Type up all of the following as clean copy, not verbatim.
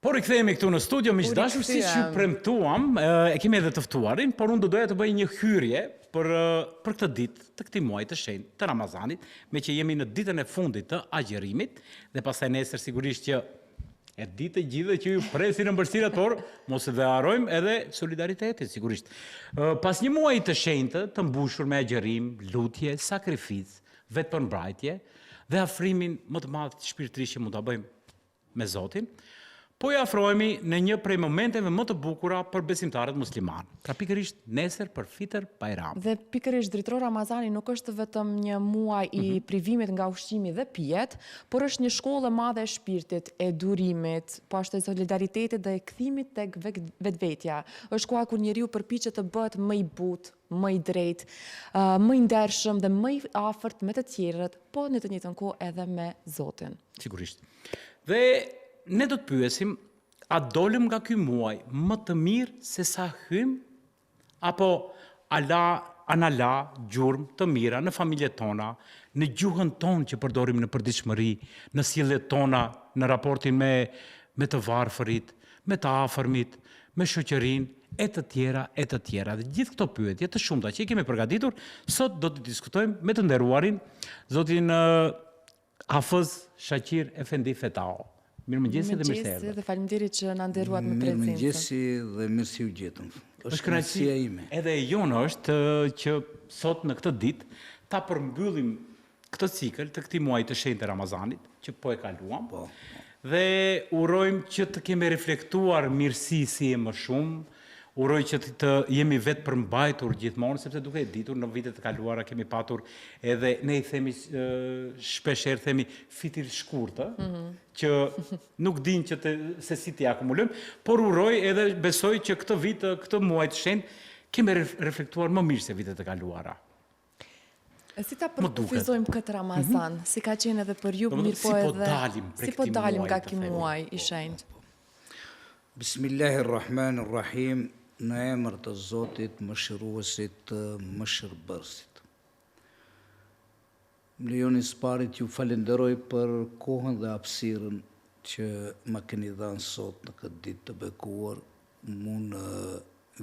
Por i kthehemi këtu në studio, miq dashur, siç ju premtuam, e kemi edhe të ftuarin, por unë do doja të bëj një hyrje për këtë ditë, të këtij muaji të shenjtë, të Ramazanit, me që jemi në ditën e fundit të agjerimit, dhe pastaj nesër sigurisht që e ditë e gjithë që ju presin ëmbëlsirat, por mos e harrojmë edhe solidaritetin, sigurisht. Pas një muaji të shenjtë, të mbushur me agjerim, lutje, sakrificë, vetëpërmbrojtje dhe afrimin më të madh shpirtërisht që mund ta bëjmë me Zotin, po i afrohemi në një prej momenteve më të bukura për besimtarët musliman. Pra pikërisht nesër për Fitr Bajram. Dhe pikërisht dritor Ramazani nuk është vetëm një muaj i privimit nga ushqimi dhe pijet, por është një shkollë e madhe e shpirtit, e durimit, po ashtu e solidaritetit dhe e kthimit tek vetvetja. Është koha kur njeriu përpiqet të bëhet më i butë, më i drejtë, më i ndershëm dhe më i afërt me të tjerët, po në të njëjtën kohë edhe me Zotin. Sigurisht. Dhe ne do të pyesim, a dolëm nga ky muaj më të mirë se sa hym, apo anala gjurmë të mira në familjet tona, në gjuhën tonë që përdorim në përditshmëri, në sjelljet tona, në raportin me të varfërit, me të afërmit, me shoqërinë, e të tjera, e të tjera. Dhe gjithë këto pyetje të shumta që i kemi përgatitur, sot do të diskutojmë me të nderuarin zotin Hafëz Shaqir Efendi Fetao. Mirëmëngjesi dhe mirëserdhje. Dhe faleminderit që na nderuat me prezencën. Mirëmëngjesi dhe mirësi u gjetëm. Është kënaqësia ime. Edhe jonë është që sot në këtë ditë ta përmbyllim këtë cikël të këtij muaji të shenjtë të Ramazanit, që po e kaluam. Dhe urojmë që të kemi reflektuar mirësi si e më shumë, uroj që të jemi vetë përmbajtur gjithmonë, sepse duke e ditur në vitet të kaluara kemi patur edhe, ne i themi shpeshherë themi fitil shkurtë, që nuk din që se si t'i akumulojmë, por uroj edhe besoj që këtë vit, këtë muaj të shenjtë, kemi reflektuar më mirë se vitet të kaluara. Si ta përkufizojmë këtë Ramazan, si ka qenë edhe për ju, mirë po edhe si po dalim nga ky muaj i shenjtë. Bismillahirrahmanirrahim. Në emër të Zotit, mëshiruesit, mëshirbërësit. Më lejoni së parit ju falenderoj për kohën dhe hapësirën që më keni dhënë sot në këtë ditë të bekuar, mu në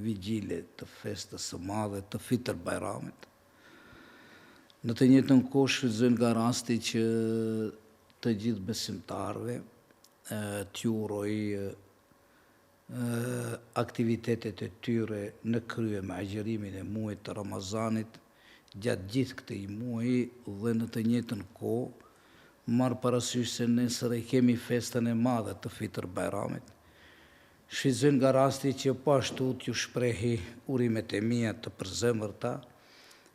vigjile të festës së madhe të Fitr Bajramit. Në të njëjtën kohë shfrytëzoj nga rasti që të gjithë besimtarëve t'ju uroj aktivitetet e tyre në krye me agjerimin e muajit të Ramazanit gjatë gjithë këtij muaji dhe në të njëjtën kohë marr parasysh se nesër e kemi festën e madhe të Fitr Bajramit. Shfrytëzoj nga rasti që po ashtu t'ju shprehi urimet e mia të përzemërta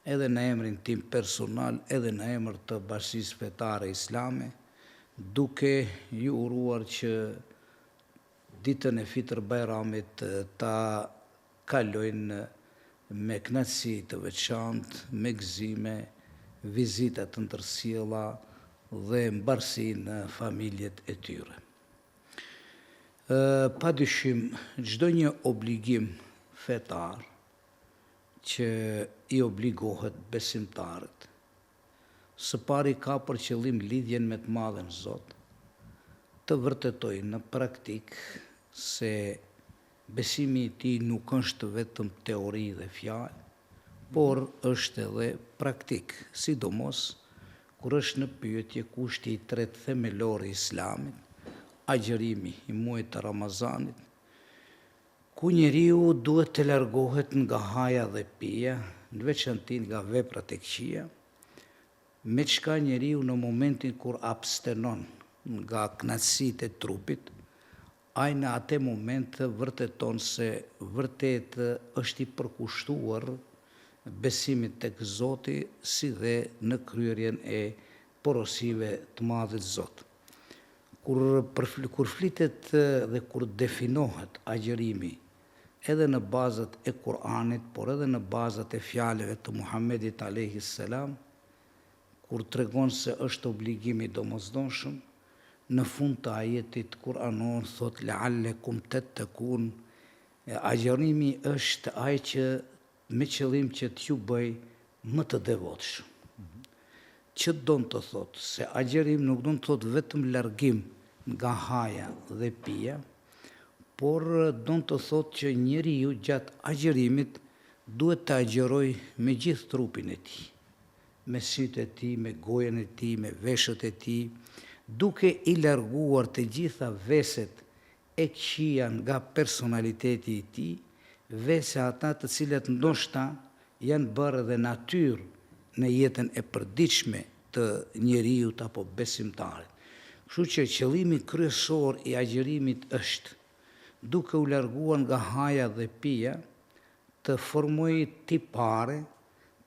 edhe në emrin tim personal, edhe në emër të Bashkisë Fetare Islame, duke ju uruar që ditën e Fitr Bajramit ta kalojnë me kënaqësi të veçantë, me gëzime, vizita të ndërsjella dhe mbarësi në familjet e tyre. Padyshim, çdo një obligim fetar që i obligohet besimtarët, së pari ka për qëllim lidhjen me të madhen Zot, të vërtetojnë në praktik se besimi i tij nuk është vetëm teori dhe fjalë, por është edhe praktik, sidomos kur është në pyetje kushti i tretë themelor i Islamit, agjerimi i muajit të Ramazanit, ku njeriu duhet të largohet nga haja dhe pija, në veçanti nga veprat e këqija, me çka njeriu në momentin kur abstenon nga kënaqësitë e trupit, ai në atë moment vërteton se vërtet është i përkushtuar besimit tek Zoti, si dhe në kryerjen e porosive të madhit Zot. Kur flitet dhe kur definohet agjerimi edhe në bazat e Kur'anit, por edhe në bazat e fjalëve të Muhamedit alayhis salam, kur tregon se është obligimi domosdoshëm, në fund të ajetit kuranor thot leallekum tettekun, agjerimi është ai që me qëllim që t'ju bëj më të devotshëm. Që don të thot se agjerim nuk do të thot vetëm largim nga haja dhe pija, por do të thotë që njeriu gjatë agjerimit duhet të agjeroj me gjithë trupin e tij, me sytë e tij, me gojën e tij, me veshët e tij, duke i larguar të gjitha veset e këqija nga personaliteti i tij, vese ata të cilat ndoshta janë bërë dhe natyrë në jetën e përditshme të njeriut apo besimtarit. Kështu që qëllimi kryesor i agjerimit është, duke u larguar nga haja dhe pija, të formojë tipare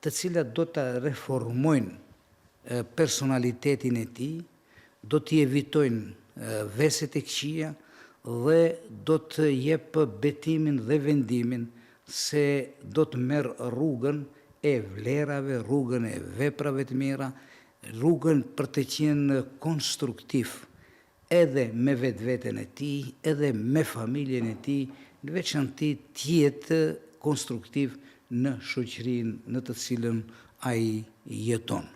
të cilat do të reformojnë personalitetin e tij, do t'i evitojnë veset e këqija dhe do të jepë betimin dhe vendimin se do të merr rrugën e vlerave, rrugën e veprave të mira, rrugën për të qenë konstruktiv edhe me vetveten e tij, edhe me familjen e tij, në veçanti të jetë konstruktiv në shoqërinë në të cilën ai jeton.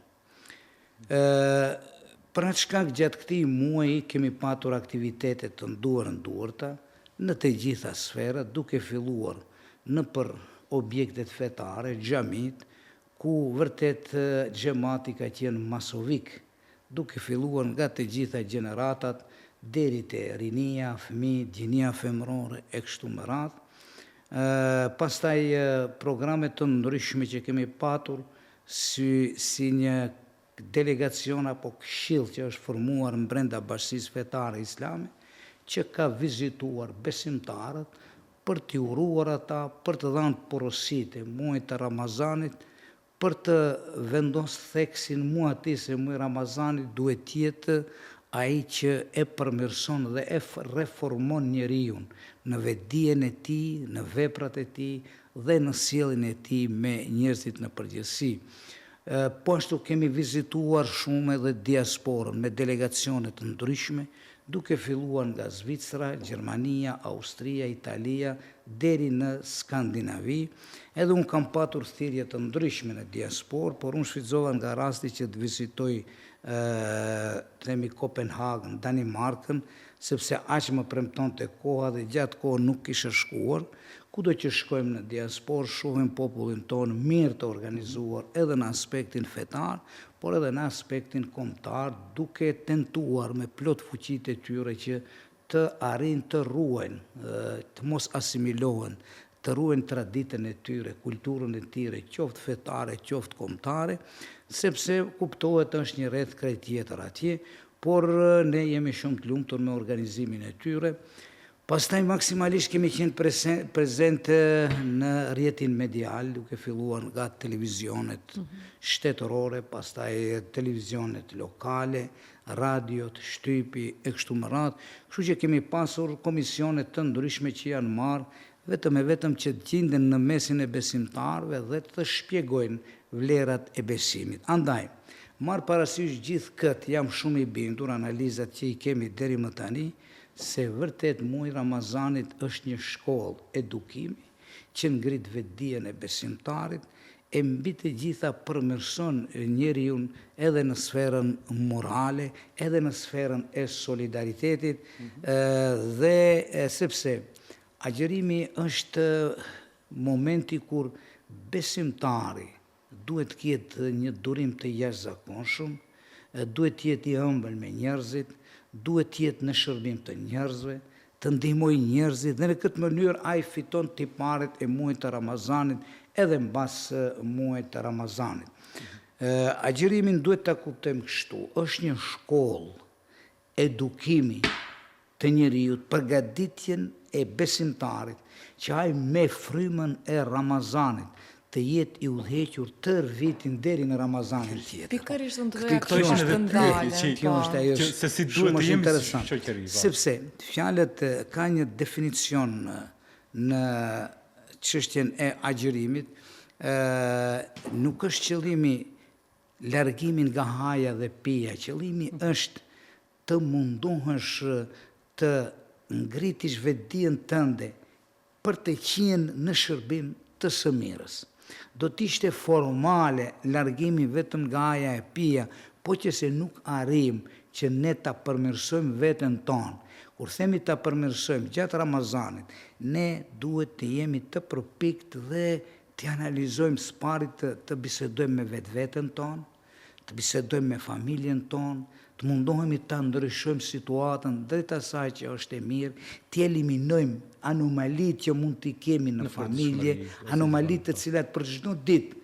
Për atë shkak gjatë këtij muaji kemi patur aktivitete të nduarta në të gjitha sferat, duke filluar nëpër objektet fetare, xhamit, ku vërtet xhamati ka qenë masovik, duke filluar nga të gjitha gjeneratat deri te rinia, fëmijë, gjinia femërore e kështu me radhë. Pastaj programe të ndryshme që kemi patur si një delegacion apo këshill që është formuar brenda Bashkisë Fetare Islame, që ka vizituar besimtarët për t'i uruar ata, për të dhënë porositë e muajit të Ramazanit, për të vendosur theksin muajit se muaji Ramazanit duhet jetë ai që e përmirëson dhe e reformon njeriu në vetdijen e tij, në veprat e tij dhe në sjelljen e tij me njerëzit në përgjithësi. Po ashtu kemi vizituar shumë edhe diasporën me delegacione të ndryshme, duke filluar nga Zvicra, Gjermania, Austria, Italia, deri në Skandinavi. Edhe unë kam patur thirrje të ndryshme në diasporë, por unë shfrytëzova nga rasti që të vizitoj Kopenhagen, Danimarkën, sepse aq më premtonte koha dhe gjatë kohë nuk kisha shkuar. Kudo që shkojmë në diasporë, shohim popullin tonë mirë të organizuar edhe në aspektin fetar, por edhe në aspektin kombëtar, duke tentuar me plot fuqitë e tyre që të arrijnë të ruajnë, të mos asimilohen, të ruajnë traditën e tyre, kulturën e tyre, qoftë fetare, qoftë kombëtare, sepse kuptohet është një rreth krejt tjetër atje, por ne jemi shumë të lumtur me organizimin e tyre. Pastaj maksimalisht kemi qenë prezent në rrjetin medial, duke filluar nga televizionet shtetërore, pastaj televizionet lokale, radiot, shtypi e kështu me radhë. Kështu që kemi pasur komisione të ndryshme që janë marrë vetëm që të gjenden në mesin e besimtarëve dhe të shpjegojnë vlerat e besimit. Andaj, marr parasysh gjithë këtë, jam shumë i bindur analizat që i kemi deri më tani, se vërtet muaji Ramazanit është një shkollë edukimi që ngrit vetdijen e besimtarit, e mbi të gjitha përmirëson njeriu edhe në sferën morale, edhe në sferën e solidaritetit, dhe sepse agjerimi është momenti kur besimtari duhet të ketë një durim të jashtëzakonshëm, duhet të jetë i ëmbël me njerëzit, duhet të jetë në shërbim të njerëzve, të ndihmojë njerëzit dhe në këtë mënyrë ai fiton tiparet e muajit të Ramazanit edhe mbas muajit të Ramazanit. Agjerimin duhet ta kuptojmë kështu, është një shkollë edukimi të njeriu, përgatitjen e besimtarit që ai me frymën e Ramazanit të jetë i udhëhequr tër vitin deri në Ramazanin tjetër. Pikërisht do të doja të ndalem. Kjo është ajo se si duhet të jemi si shoqëri. Sepse fjalët ka një definicion në çështjen e agjerimit, nuk është qëllimi largimin nga haja dhe pija, qëllimi është të mundohesh të ngritish vetdijen tënde për të qenë në shërbim të së mirës. Do t'ishte formale largimi vetëm nga haja e pija, po që se nuk arrim që ne ta përmirësojmë veten tonë, Kur themi ta përmirësojmë gjatë Ramazanit, ne duhet të jemi të përpikt dhe të analizojmë s'pari të bisedojmë me vetveten tonë, të bisedojmë me familjen tonë, të mundohemi të ndryshojmë situatën drejt asaj që është e mirë, të eliminojmë anomalit që mund t'i kemi në familje, anomalit të cilat për çdo ditë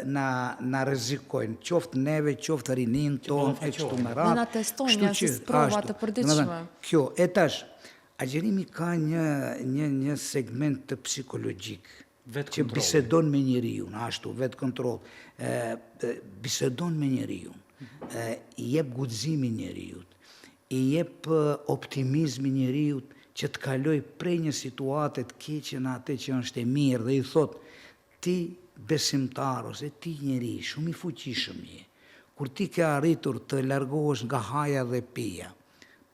na rrezikojnë, qoftë neve, qoftë rinin tonë, e kështu me radhë. Ne na testojnë janë si prova të përditshme. Kjo, e tash, agjerimi ka një segment të psikologjik, që bisedon me njeriu, ashtu, vetë kontrol, bisedon me njeriu, i jep guximi njeriut, i jep optimizmi njeriut që të kaloj prej një situate të keqe në atë që është e mirë dhe i thot, ti besimtar ose ti njeri shumë i fuqishëm je, kur ti ke arritur të largohesh nga haja dhe pija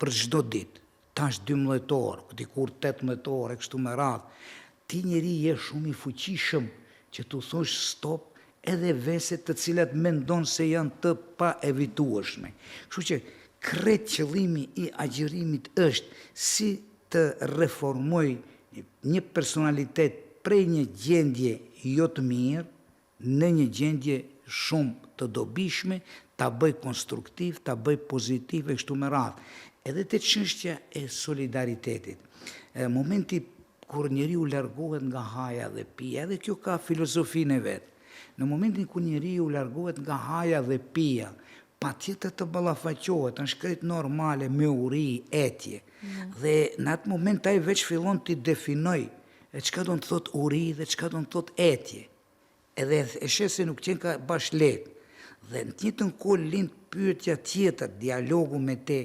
për çdo ditë, tash 12 orë, dikur 18 orë, kështu me radhë, ti njeri je shumë i fuqishëm që tu thosh stop edhe veset të cilat mendon se janë të pa evitueshme. Kështu që krejt qëllimi i agjerimit është si të reformoj një personalitet prej një gjendje jo të mirë në një gjendje shumë të dobishme, ta bëj konstruktiv, ta bëj pozitiv e kështu me radhë. Edhe të çështja e solidaritetit. Momenti kur njeriu largohet nga haja dhe pija, edhe kjo ka filozofinë e vet. Në momentin kur njeriu largohet nga haja dhe pija, patjetër të ballafaqohet, është krejt normale me uri, etje. Dhe në atë moment ai veç fillon t'i definoj e çka do të thot uri dhe çka do të thot etje. Edhe e sheh se nuk qenë ka bash lehtë. Dhe në të njëjtën kohë lind pyetja tjetër, dialogu me te,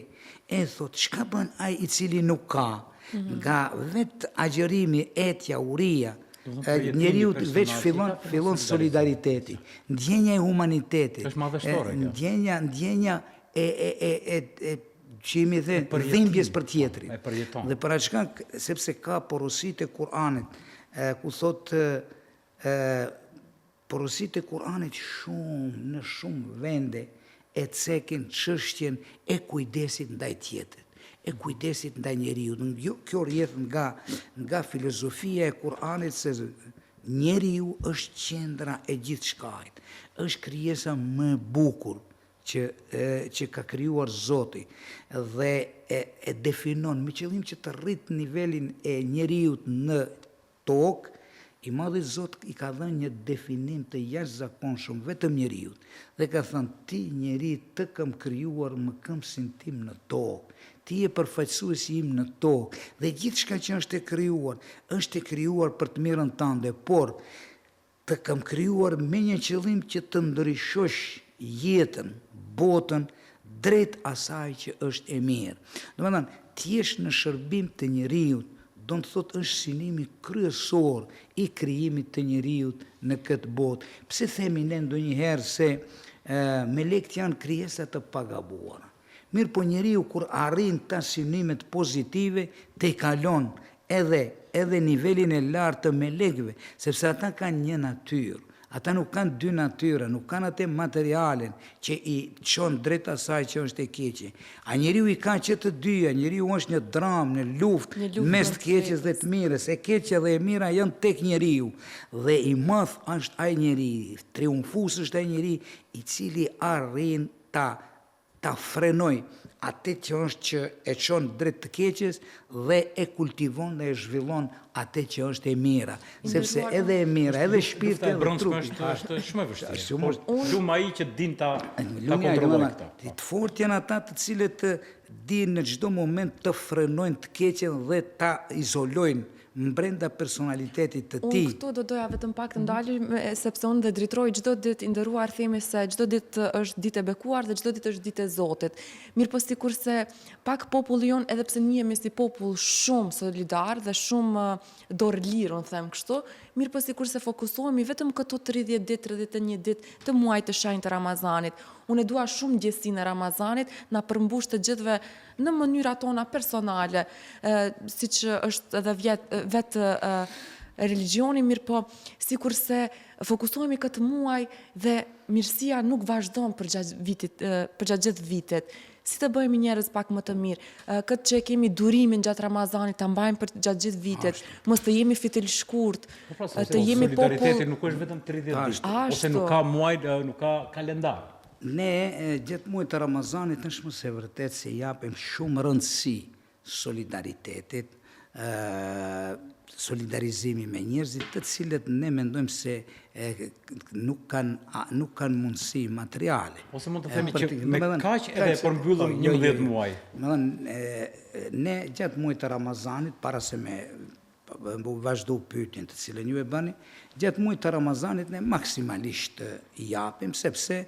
e thot çka bën ai i cili nuk ka, nga vetë agjerimi, etja, uria, njeriu veç fillon solidariteti, ndjenja e humanitetit, është madhështore kjo. Ndjenja që jemi dhe dhimbjes për tjetrin. Dhe për aq shkak, sepse ka porositë e Kur'anit, ku thot porositë e Kur'anit në shumë vende e cekin çështjen e kujdesit ndaj tjetrit, e kujdesit ndaj njeriu. Kjo rrjedh nga filozofia e Kur'anit se njeriu është qendra e gjithçkajt, është krijesa më e bukur që ka krijuar Zoti dhe e definon me qëllim që të rrit nivelin e njeriut në tokë. I madhi Zot i ka dhënë një definim të jashtëzakonshëm vetëm njeriut dhe ka thënë ti njeri të kam krijuar më këmbësin tim në tokë. Ti je përfaqësuesi im në tokë dhe gjithçka që është e krijuar për të mirën tënde, por të kam krijuar me një qëllim që të ndryshosh jetën, botën, drejt asaj që është e mirë. Domethënë, ti jesh në shërbim të njeriut, do të thotë është synimi kryesor i krijimit të njeriut në këtë botë. Pse themi ne ndonjëherë se melekt janë krijesa të pagabuara. Mirë po njeriu kur arrin ta synimet pozitive, te i kalon edhe nivelin e lartë të melekëve, sepse ata kanë një natyrë. Ata nuk kanë dy natyra, nuk kanë atë materialen që i çon drejt asaj që është e keqe. A njeriu i ka që të dyja, njeriu është një dramë, në luftë mes të keqes dhe të mirës. E keqja dhe e mira janë tek njeriu. Dhe i madh është ai njeri, triumfues është ai njeri i cili arrin ta frenoj atë që është që e çon drejt të keqes dhe e kultivon dhe e zhvillon atë që është e mira, sepse edhe e mira, edhe shpirti edhe trupi është shumë e vështirë. Luma ai që din ta kontrollojë këtë. Të fortë janë ata të cilët dinë në çdo moment të frenojnë të keqen dhe ta izolojnë brenda personalitetit të tij. Unë këtu do doja vetëm pak të ndalem, sepse unë dhe dritroj çdo ditë, i nderuar themi se çdo ditë është ditë e bekuar dhe çdo ditë është ditë e Zotit. Mirë po sikurse pak populli jon, edhe pse njihemi si popull shumë solidar dhe shumë dorë lirë, unë them kështu, mirë po sikurse fokusohemi vetëm këto 30 ditë, 31 ditë të muajit të shenjtë të Ramazanit. Unë dua shumë ndjesinë e Ramazanit, na përmbush të gjithëve në mënyra tona personale, siç është edhe vetë religioni, mirë po sikurse fokusohemi këtë muaj dhe mirësia nuk vazhdon për gjatë gjithë vitit. Si të bëjmë njerëz pak më të mirë? Këtë që kemi durimin gjatë Ramazanit, ta mbajmë për gjatë gjithë vitet, mos të jemi fitil shkurt, të jemi solidariteti popull. nuk është vetëm 30 ditë, ose Ashtu. nuk ka muaj, nuk ka kalendar. Ne gjatë muajit të Ramazanit është se vërtet se japim shumë rëndësi solidaritetit, solidarizimi me njerëzit të cilët ne mendojmë se nuk kanë mundësi materiale. Ose mund të themi që me kaq edhe përmbyllëm 11 muaj. Ne gjatë muajit të Ramazanit, para se me vazhdu pyetjen të cilën ju e bëni, gjatë muajit të Ramazanit ne maksimalisht japim, sepse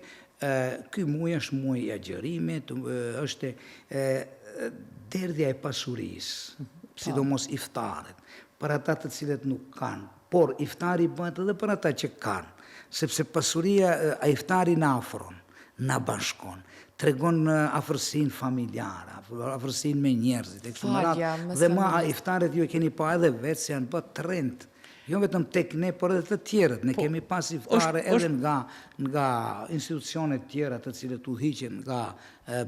ky muaj është muaj i agjërimit, është derdhja e pasurisë, sidomos iftaret, për ata të cilët nuk kanë, por iftari bëhet edhe për ata që kanë, sepse pasuria a iftari na afron, na bashkon, tregon afërsinë familjare, afërsinë me njerëzit, dhe ma iftaret ju e keni pa edhe vetë se janë bë trend. Jo vetëm tek ne, por edhe të tjerët. Ne kemi pas iftare edhe nga institucionet tjera të cilët udhëhiqen nga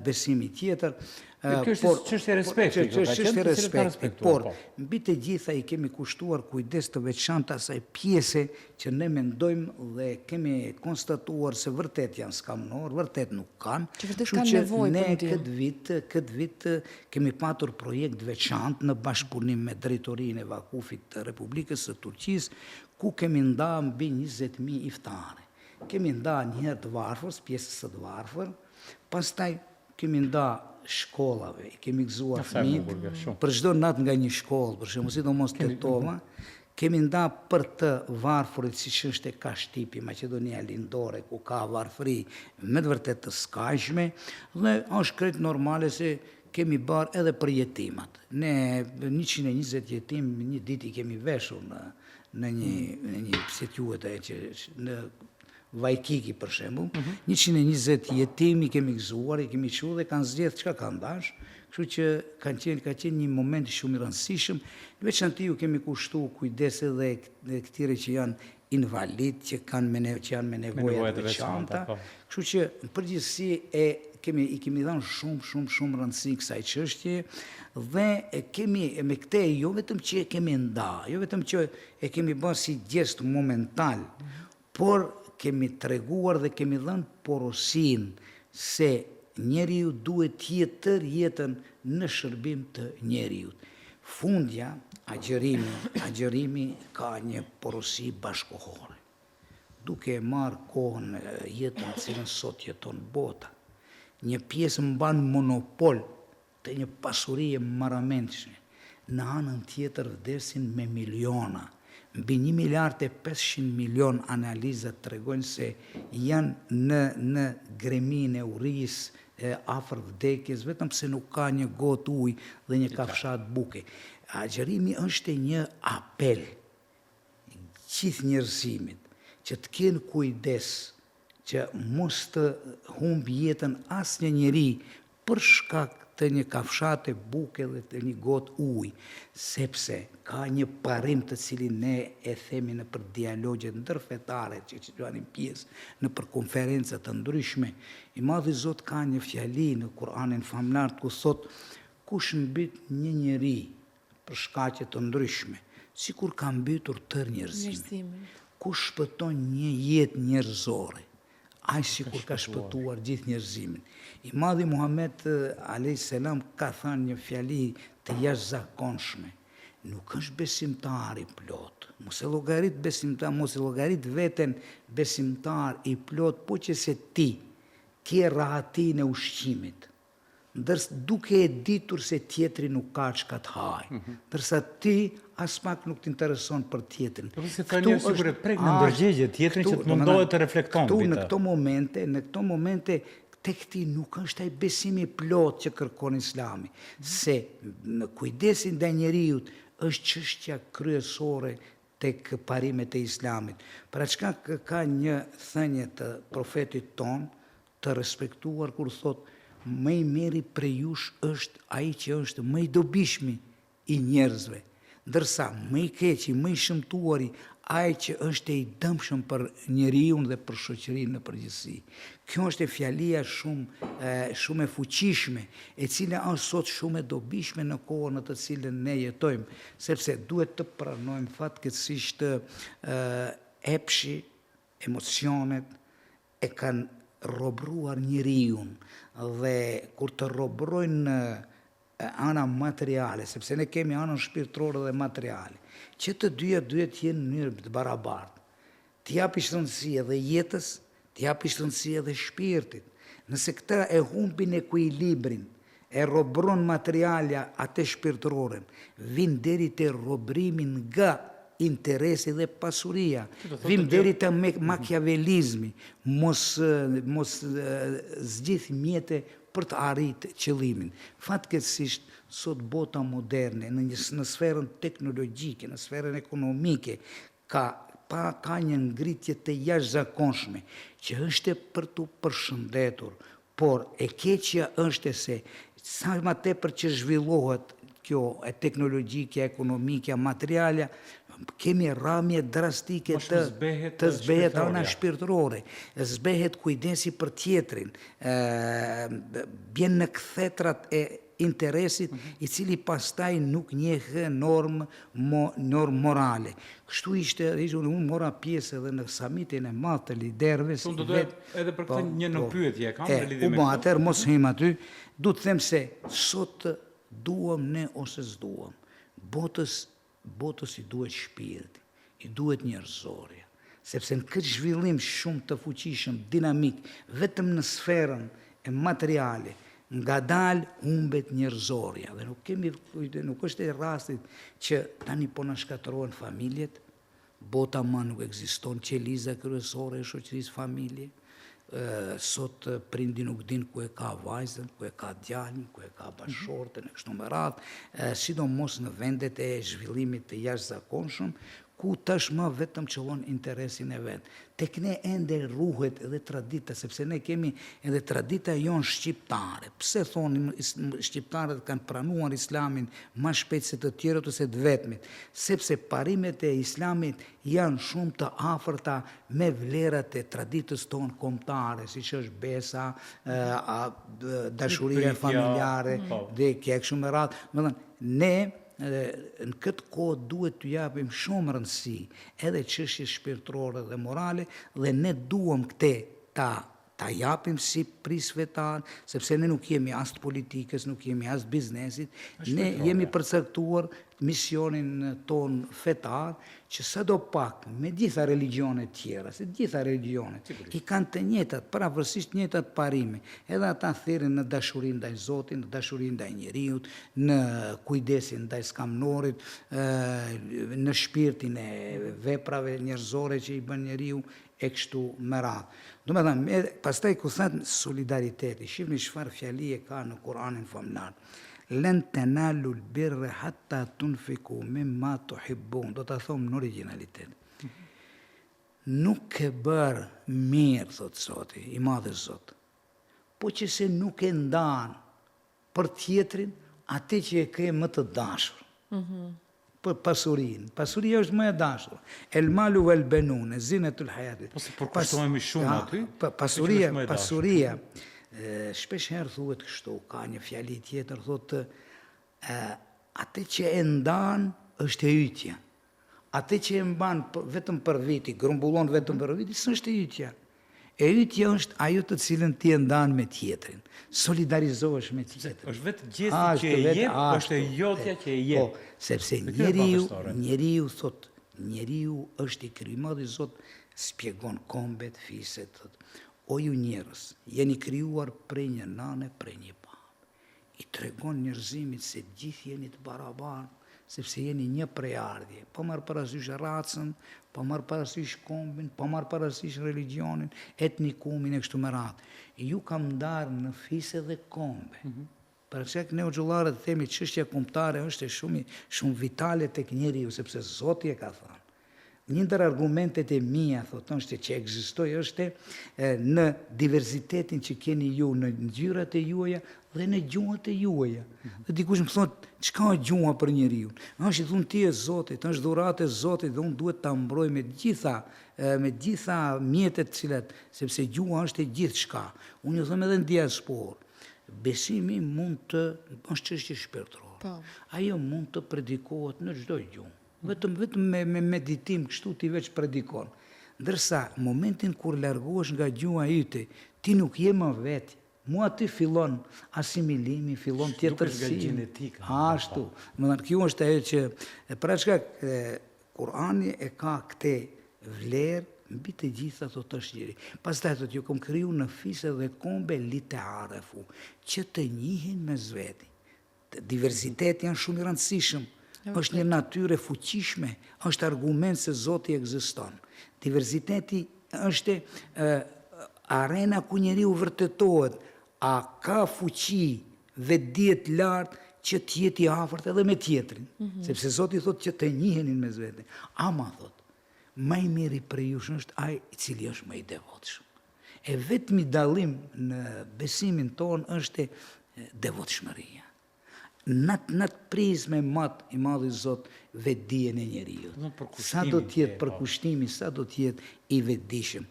besimi tjetër. Kjo është çështje respekti. Çështje respekti, por mbi të gjitha i kemi kushtuar kujdes të veçantë asaj pjese që ne mendojmë dhe kemi konstatuar se vërtet janë skamnor, vërtet nuk kanë. Që vërtet kanë nevojë për ndihmë. Këtë vit kemi patur projekt veçantë në bashkëpunim me drejtorinë e Vakufit të Republikës së Turqisë, ku kemi nda mbi 20.000 iftare. Kemi nda njëherë të varfër, pjesës së të varfër, pastaj kemi nda shkollave, kemi gëzuar fëmijët për çdo natë nga një shkollë, për shembull, sidomos Tetova, kemi nda për të varfërit siç është e Kashtipi, Maqedonia Lindore, ku ka varfëri me të vërtetë të skajshme, dhe është krejt normale se kemi bërë edhe për jetimat. Ne 120 jetim një ditë i kemi veshur në një si quhet që në Vajkiki për shembull, 120 jetimi kemi gëzuar, i kemi qu dhe kanë zgjedhur çka kanë dash, kështu që ka qenë një moment shumë i rëndësishëm. Veçantë ju kemi kushtuar kujdes edhe këtyre që janë invalid, që janë me nevoja të veçanta. Kështu që në përgjithësi i kemi dhënë shumë rëndësi kësaj çështje dhe me këtë jo vetëm që e kemi nda, jo vetëm që e kemi bërë si gjest momental, por kemi treguar dhe kemi dhënë porosin se njeriu duhet tjetër jetën në shërbim të njeriut. Fundja, agjërimi ka një porosi bashkohore. Duke marrë kohën jetën cilën sot jeton bota, një pjesë mban monopol të një pasurie marramendshme, në anën tjetër vdesin me miliona. Mbi 1.500 milion analizat tregojnë se janë në gremin e urisë afër vdekjes, vetëm se nuk ka një gotë ujë dhe një kafshat buke. Agjërimi është një apel gjithë njerëzimit që të kenë kujdes që mos të humb jetën asnjë njeri për shkak të një kafshate buke dhe të një gotë ujë, sepse ka një parim të cilin ne e themi në për dialogjet ndërfetare që janë pjesë në për konferencat të ndryshme. I Madhi Zot ka një fjali në Kur'anin famlar ku thot kush mbyt një njeri për shkaqe të ndryshme, sikur ka mbytur tërë njerëzimin. Kush shpëton një jetë njerëzore, ai sikur ka shpëtuar gjithë njerëzimin. I Madhi Muhammed a.s. ka thënë një fjali të jashtëzakonshme. Nuk është besimtar i plot. Mos e llogarit besimtar, mos e llogarit veten besimtar i plot, po që se ti ke rahatin e ushqimit. Ndërsa duke e ditur se tjetri nuk ka çka të hajë. Ndërsa ti as pak nuk t'intereson për tjetrin. Po si ka një sigurisht prek në ndërgjegje tjetrin që të mundohet të reflekton. Në këto momente tek ti nuk është ai besimi plot që kërkon Islami, se në kujdesin ndaj njeriut është çështja kryesore tek parimet e Islamit. Pra çka ka një thënie të profetit ton të respektuar kur thot më i miri prej jush është ai që është më i dobishmi i njerëzve, ndërsa më i keqi, më i shëmtuari, ai që është i dëmshëm për njeriu dhe për shoqërinë në përgjithësi. Kjo është e fjalia shumë e fuqishme, e cila është sot shumë e dobishme në kohën në të cilën ne jetojmë, sepse duhet të pranojmë fatkeqësisht epshi, emocionet e kanë robruar njeriu dhe kur të robrojnë ana materiale, sepse ne kemi anën shpirtërore dhe materiale, që të dyja duhet jenë në mënyrë të barabartë. Të japish rëndësi edhe jetës, të japish rëndësi edhe shpirtit. Nëse këta e humbin ekuilibrin, e robron materialja atë shpirtëroren, vin deri te robrimin nga interesi dhe pasuria, vim deri te machiavellizmi, mos zgjidh mjete për të arritë qëllimin. Fatkeqësisht, sot bota moderne, në sferën teknologjike, në sferën ekonomike, ka një ngritje të jashtëzakonshme, që është për të përshëndetur, por e keqja është se sa më tepër që zhvillohet kjo e teknologjike, ekonomike, materiale, kemi rramje drastike të zbehet ana shpirtërore, zbehet kujdesi për tjetrin, bjen në kthetrat e interesit i cili pastaj nuk njeh normë morale. Kështu ishte, unë mora pjesë edhe në samitin e madh të liderëve. Edhe për këtë një në pyetje kam në lidhje me këtë. Atëherë mos him aty, du të them se sot duam ne ose s'duam. Botës i duhet shpirti, i duhet njerëzorja, sepse në këtë zhvillim shumë të fuqishëm, dinamik, vetëm në sferën e materiale, nga dalë humbet njerëzorja. Dhe nuk është e rastit që tani po na shkatërrohen familjet, bota ma nuk ekziston, qeliza kryesore e shoqërisë familje, sot prindi nuk din ku e ka vajzën, ku e ka djalin, ku e ka bashortën, e kështu me radhë, sidomos në vendet e zhvillimit të jashtëzakonshëm, ku tashmë vetëm qëllon interesin e vet. Tek ne ende ruhet edhe tradita, sepse ne kemi edhe tradita jonë shqiptare. Pse thonim shqiptarët kanë pranuar islamin më shpejt se të tjerët ose të vetmit? Sepse parimet e islamit janë shumë të afërta me vlerat e traditës tonë kombëtare, siç është besa, dashuria familjare, dhe kështu me radhë. Domethënë, ne në këtë kohë duhet të japim shumë rëndësi edhe çështjes shpirtërore dhe morale, dhe ne duam këte ta japim si prisvetar, sepse ne nuk jemi as të politikës, nuk jemi as të biznesit, ne jemi përcaktuar misionin ton fetar, që sado pak me gjitha religionet tjera, se gjitha religionet i kanë të njëjtat, pavarësisht njëjtat parime, edhe ata thirrin në dashurinë ndaj Zotit, në dashurinë ndaj njeriut, në kujdesin ndaj skamnorit, në shpirtin e veprave njerëzore që i bën njeriu, e kështu me radhë. Domethënë, pastaj ku thënë solidariteti, shihni çfarë fjali e ka në Kur'anin famlar. Len tenalu l-birre hatta tunfiku mimma tuhibbun. Do të thomë në originalitet. Nuk e bërë mirë, thotë Zoti, i madhe Zot, po që se nuk e ndanë për tjetrin atë që e ke më të dashur. Për pasurinë. Pasuria është më e dashur. El malu vel benun, e zinetul hajatit. Po se përkushtohemi shumë aty? Pasuria, shpesh herë thuhet kështu, ka një fjali tjetër, thotë, atë që e ndan është e ytja. Atë që e mban vetëm për viti, grumbullon vetëm për viti, s'është e ytja. E ytja është ajo të cilën ti e ndan me tjetrin. Solidarizohesh me tjetrin. Është vetë gjesti që e jep, është e jotja që e jep. Sepse njeriu thot, njeriu është i krijuar i Zot, spjegon kombet, fiset, thot. O ju njerëz, jeni krijuar prej një nane, prej një babë. I tregon njerëzimit se gjithë jeni të barabartë, sepse jeni një prejardhje. Po marr parasysh racën, po marr parasysh kombin, po marr parasysh religionin, etnikumin e kështu me radhë. Ju kam ndarë në fise dhe kombe. Për çka ne xhollarët themi çështja kombëtare është shumë vitale tek njeriu, sepse Zoti e ka thënë. një ndër argumentet e mia, thotë, është që ekzistoj është në diversitetin që keni ju, në ngjyrat e juaja dhe në gjuhët e juaja. Dhe dikush më thotë, çka është gjuha për njeriu? Është i thunë ti e Zotit, është dhuratë e Zotit dhe unë duhet ta mbroj me gjitha mjetet cilat, sepse gjuha është e gjithçka. Unë ju them edhe në diasporë, besimi mund të është çështje shpirtërore. Ajo mund të predikohet në çdo gjuhë. Vetëm me meditim kështu ti veç predikon. Ndërsa, momentin kur largohesh nga gjuha yte, ti nuk je më vetë. Mua ti fillon asimilimi, fillon tjetërsi. Ashtu. Kjo është ajo që, pra çka Kurani e ka këtë vlerë mbi të gjitha thotë është njëri. Pastaj thotë ju kom kriju në fise dhe kombe li te arefu, që të njihin me zveti. Diversiteti janë shumë i rëndësishëm. Është një natyrë e fuqishme, është argument se Zoti ekziston. Diversiteti është arena ku njeriu vërtetohet, a ka fuqi vetdije të lartë që të jetë i afërt edhe me tjetrin, sepse Zoti thotë që të njihenin me vetë. Ama thotë, më i miri për ju është ai i cili është më i devotshëm. E vetmi dallim në besimin ton është devotshmëria. Në të prizme i madhi Zot vetdijen e njeriu. Sa do t'jetë përkushtimi, sa do t'jetë i vetdijshëm.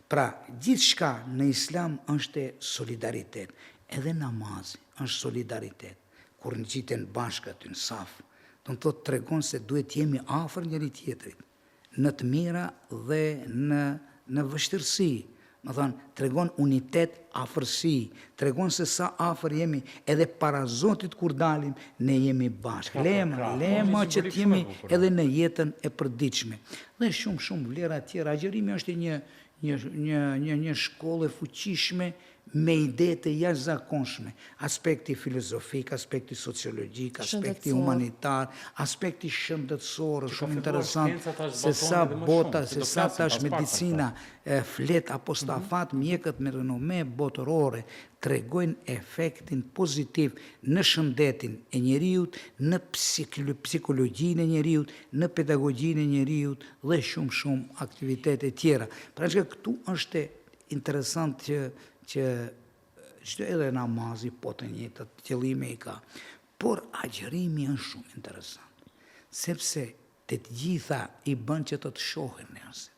Pra, gjithçka në Islam është solidaritet. Edhe namazi është solidaritet. Kur në gjiten bashkët, në saf, do të tregon se duhet jemi afër njëri tjetrit, në të mira dhe në vështirësi. Më thonë, tregon unitet, afërsi, tregon se sa afër jemi, edhe para Zotit kur dalim, ne jemi bashkë. Lema që t'jemi edhe në jetën e përditshme. Dhe shumë vlera tjera. Agjerimi është një shkollë e fuqishme me ide të jashtëzakonshme. Aspekti filozofik, aspekti sociologjik, aspekti humanitar, aspekti shëndetësor, shumë interesant, se sa bota, se sa tash medicina flet apo stafat, mjekët me renome botërore, tregojnë efektin pozitiv në shëndetin e njeriut, në psikologjinë e njeriut, në pedagogjinë e njeriut dhe shumë aktivitete tjera. Pra që këtu është interesant që çdo edhe namazi po të njëjtat qëllime i ka. Por agjerimi është shumë interesant, sepse të gjitha i bën që të shohen njerëzit.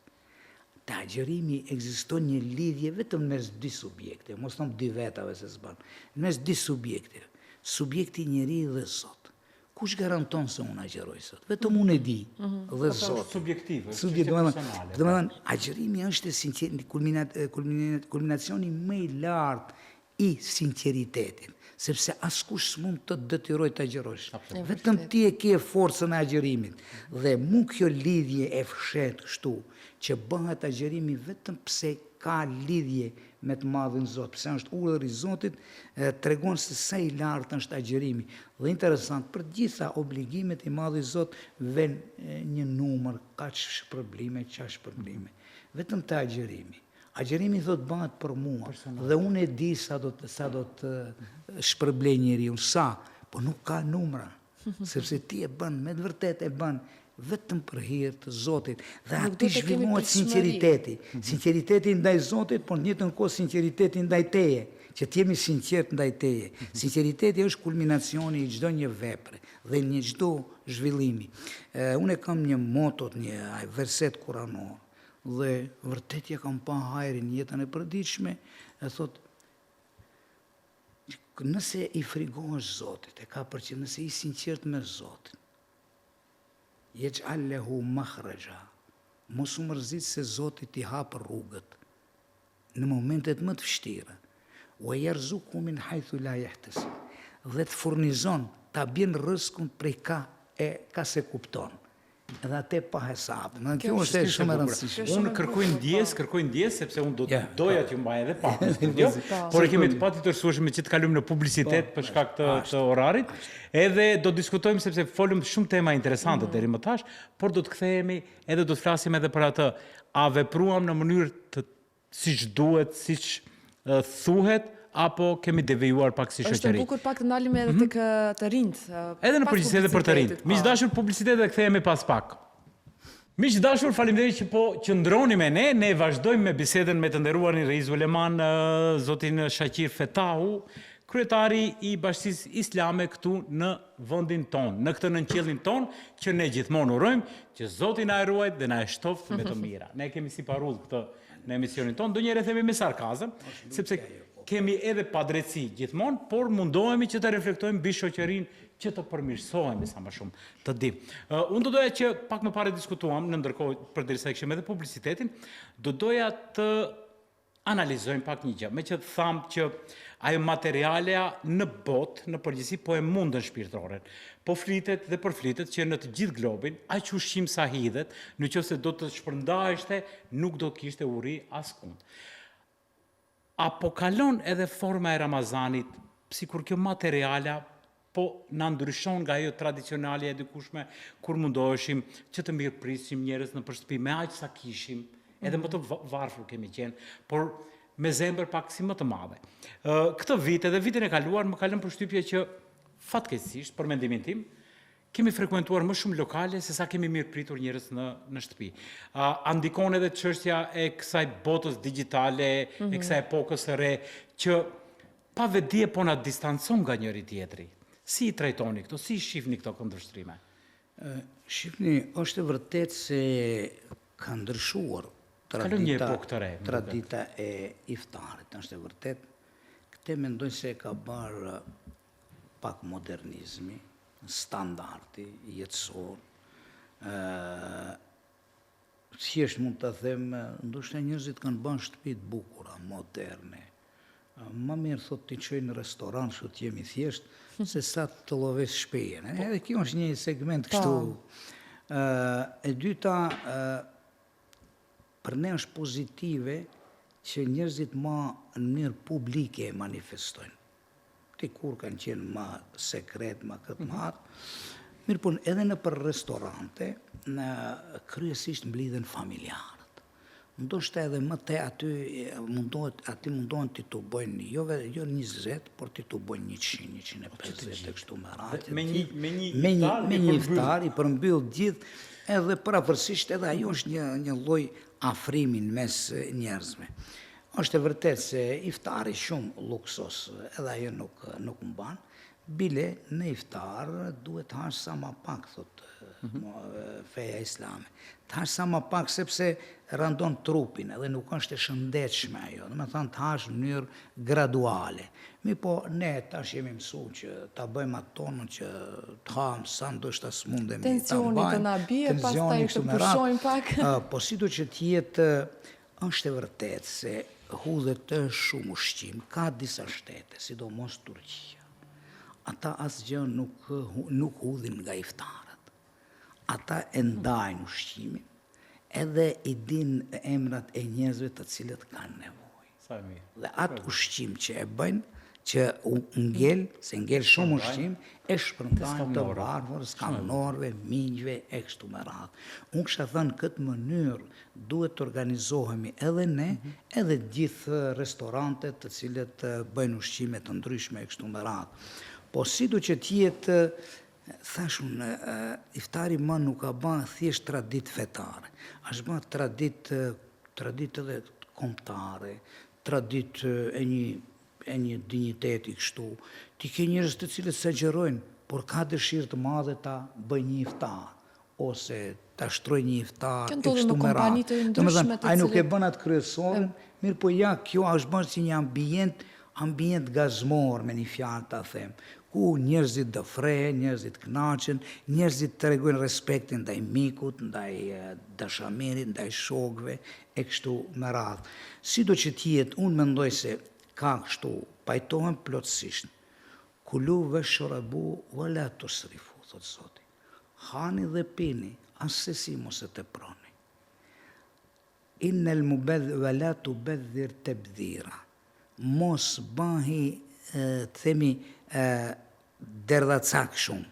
Te agjerimi ekziston një lidhje vetëm mes dy subjekte, mos them dy vetave se s'bën, mes dy subjekte, subjekti njeri dhe Zot. Kush garanton se unë agjeroj sot? Vetëm unë e di, dhe Zot. Subjektiv, domethënë, agjerimi është kulminacioni më i lartë i sinqeritetit, sepse askush s'mund të detyroj të agjerosh. Vetëm ti e ke forcën e agjerimit. Dhe mu kjo lidhje e fshet kështu, që bëhet agjerimi vetëm pse ka lidhje me të madhin Zot, pse është urdhër i Zotit, tregon se sa i lartë është agjerimi. Dhe interesant, për gjitha obligimet i madhi Zot vjen një numër, kaq shpërblime, çaq shpërblime. Vetëm te agjerimi. Agjerimi thot bëhet për mua, dhe unë e di sa do të shpërblej njeriu, sa, po nuk ka numra, sepse ti e bën, me të vërtetë e bën, vetëm për hir të Zotit. Dhe aty zhvillohet sinqeriteti. Sinqeriteti ndaj Zotit, por në njëjtën kohë sinqeriteti ndaj teje, që të jemi sinqert ndaj teje. Sinqeriteti është kulminacioni i çdo një vepre dhe një çdo zhvillimi. Unë kam një moto, një verset kuranor, dhe vërtet ja kam pa hajrin në jetën e përditshme, e thot, nëse i frigohesh Zotit, e ka për që nëse i sinqert me Zotin, yaj'al lahu makhraja, mos u mërzit se Zoti t'i hap rrugët në momentet më të vështira, wa yarzuqu min haythu la yahtasib, dhe të furnizon, ta bjen rrezikun prej ka se kupton. Edhe atë pa hesab. Kjo është shumë e rëndësishme. Unë kërkoj ndjes sepse unë doja t'ju mbaj edhe pa në studio, por e kemi të patjetërsueshme që të kalojmë në publicitet për shkak të orarit, edhe do diskutojmë sepse folëm shumë tema interesante deri më tash, por do të kthehemi edhe do të flasim edhe për atë, a vepruam në mënyrë siç duhet, siç thuhet, apo kemi devijuar pak si shoqëri. Është e bukur pak të ndalim edhe tek të rinjt. Edhe në përgjithësi edhe për të rinjt. Miq dashur, publicitet dhe kthehemi pas pak. Miq dashur, faleminderit që po qëndroni me ne. Ne vazhdojmë me bisedën me të nderuarin Reiz Uleman, zotin Shaqir Fetahu, kryetari i Bashkisë Islame këtu në vendin ton, në këtë nënqellin ton, që ne gjithmonë urojmë që Zoti na e ruajt dhe na e shtoft me të mira. Ne kemi si parull këtë në emisionin ton, ndonjëherë themi me sarkazëm, sepse kemi edhe padrejtësi gjithmonë, por mundohemi që të reflektojmë mbi shoqërinë që të përmirësohemi sa më shumë të dim. Unë do doja që pak më parë diskutuam, në ndërkohë përderisa kishim edhe publicitetin, do doja të analizojmë pak një gjë, me që thamë që ajo materialja në botë, në përgjithësi, po e mundën shpirtërore. Po flitet dhe përflitet që në të gjithë globin, aq ushqim sa hidhet, nëse do të shpërndaheshte, nuk do të kishte uri askund. Apo kalon edhe forma e Ramazanit, sikur kjo materiala po na ndryshon nga ajo tradicionale e dikushme, kur mundoheshim që të mirëprisim njerëz në shtëpi me aq sa kishim, edhe më të varfër kemi qenë, por me zemër pak si më të madhe. Këtë vit edhe vitin e kaluar më ka lënë përshtypje që fatkeqësisht, për mendimin tim, kemi frekuentuar më shumë lokale se sa kemi mirëpritur njerëz në shtëpi. A ndikon edhe çështja e kësaj botës digjitale, e kësaj epokës së re, që pa vetdije po na distancon nga njëri tjetri. Si i trajtoni këto, si i shihni këto kundërshtrime? Shihni, është e vërtet se ka ndryshuar tradita e iftarit, është e vërtet. Këtë mendoj se ka bërë pak modernizmi, standardi, jetësor. Thjesht mund të them, ndoshta njerëzit kanë bërë shtëpi të bukura, moderne. Ma mirë thot të qoj në restoran, që të jemi thjesht, se sa të loves shpejen. Edhe kjo është një segment kështu. E dyta, për ne është pozitive që njerëzit ma në mirë publike e manifestojnë. Ti kur kanë qenë ma sekret, ma këtë marë. Mirë pun, edhe në për restorante, kryesisht mblidhen familjarët. Ndoshta edhe më te aty mundohen ti të bojnë, jo 20, por ti të bojnë 100, 150 e kështu me radhë. Me një iftar i përmbyll gjithë, edhe pavarësisht edhe ajo është një lloj afrimin mes njerëzve. Është e vërtet se iftari shumë luksos, edhe ajo nuk mban. Bile në iftar duhet të hash sa ma pak, thot feja islame. Të hash sa ma pak sepse randon trupin edhe nuk është e shëndetshme ajo. Dhe me thanë të hash në mënyrë graduale. Mi po ne tash jemi mësu që ta bëjmë atë tonën që të hamë sa ndoshta s'mundemi ta mbajmë. Tensioni të na bie, pastaj të pushojmë pak. Po sido që t'jetë, është e vërtet se hudhet shumë ushqim, ka disa shtete, sidomos Turqia. Ata asgjë nuk hudhin nga iftarët. Ata e ndajnë ushqimin, edhe i din emrat e njerëzve të cilët kanë nevojë. Dhe atë ushqim që e bëjnë, që se ngel shumë ushqim, e shpërndajnë të varfër, skanorëve, miqve, e kështu me radhë. Unë kisha thënë këtë mënyrë duhet të organizohemi edhe ne, edhe gjithë restorantet të cilët bëjnë ushqime të ndryshme e kështu me radhë. Po sido që t'jetë, thashun, iftari më nuk ka bërë thjesht tradit fetare, është bërë tradit edhe kombëtare, tradit e një digniteti kështu. Ti ke njerëz të cilët s'agjerojnë, por ka dëshirë të madhe ta bëjnë një iftar, ose ta shtrojnë një iftar, e kështu me radhë. Ai nuk e bën atë kryesorën, mirë po ja, kjo është bërë si një ambient gazmor, me një fjalë ta them, ku njerëzit dëfrehen, njerëzit kënaqen, njerëzit tregojnë respektin ndaj mikut, ndaj dashamirit, ndaj shokëve, e kështu me radhë. Sido që t'jetë, unë mendoj se ka kështu, pajtohen plotësisht. Kulu veshrabu wala tusrifu, thotë Zoti. Hani dhe pini, asesi mos e teproni. Innal wala tubadhir tabdhira. Mos bahi, themi, derdhacak shumë,